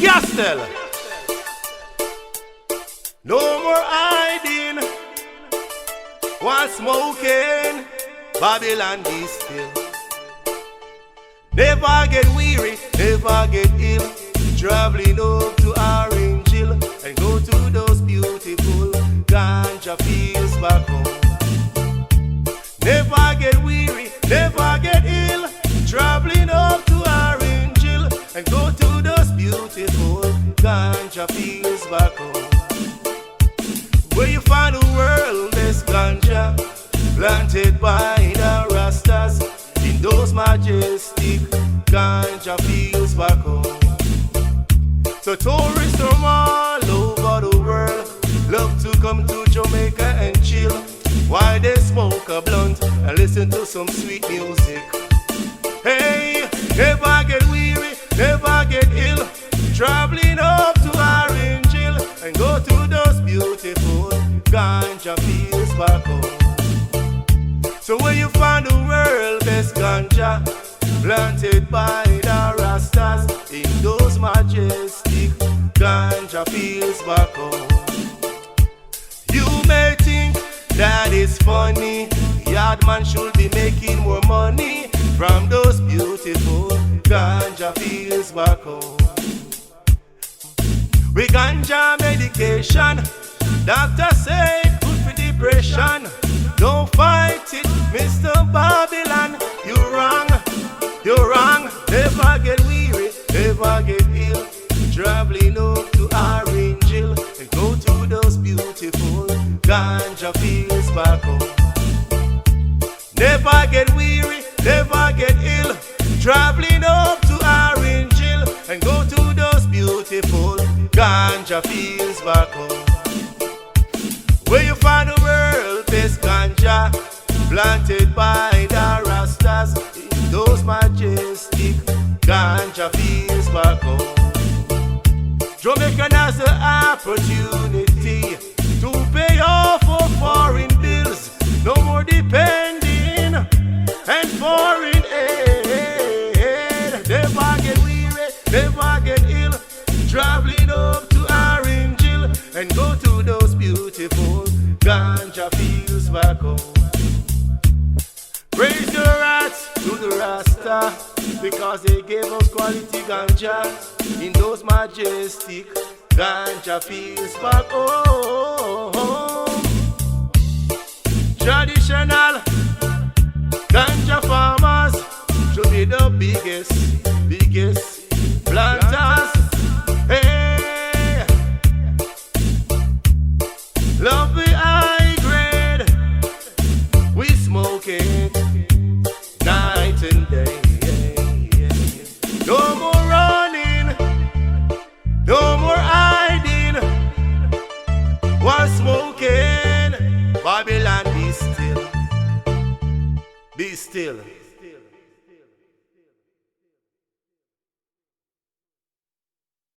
Gastel. No more hiding while smoking. Babylon be still. Never get weary, never get ill. Traveling up to Orange Hill and go to those beautiful ganja fields back home. Never get weary, never get ill. Traveling up to Orange Hill and go to those beautiful ganja fields back home. Where you find the world best ganja planted by the Rastas in those majestic ganja fields back home. So tourists from all over the world love to come to Jamaica and chill while they smoke a blunt and listen to some sweet music. Hey, never get weary, never get ill. Traveling up to Orange Hill and go to those beautiful ganja fields back home. So where you find the world best ganja planted by the Rastas in those majestic ganja fields back home. You may think that is funny, Yardman should be making more money from those beautiful ganja fields back home. With ganja medication, doctor say good for depression. Don't fight it, Mr. Babylon, you're wrong, you're wrong. Never get weary, never get ill. Traveling up to Orange Hill and go to those beautiful ganja fields back home. Never get weary, never get ill. Traveling up to Orange Hill and go to those beautiful ganja fields back home. Where you find the world best ganja planted by the Rastas in those majestic ganja fields back home. Jamaican has the opportunity to pay off for foreign bills. No more depending and foreign aid. Never get weary, never get ill. Traveling up to Orange Hill and go to those beautiful ganja fields back home. Praise the rats to the Rasta because they gave us quality ganja in those majestic ganja fields back home. Traditional ganja farmers should be the biggest planters. Hey, love the high grade, we smoke it night and day. No more running, no more hiding while smoking. Babylon, be still, be still.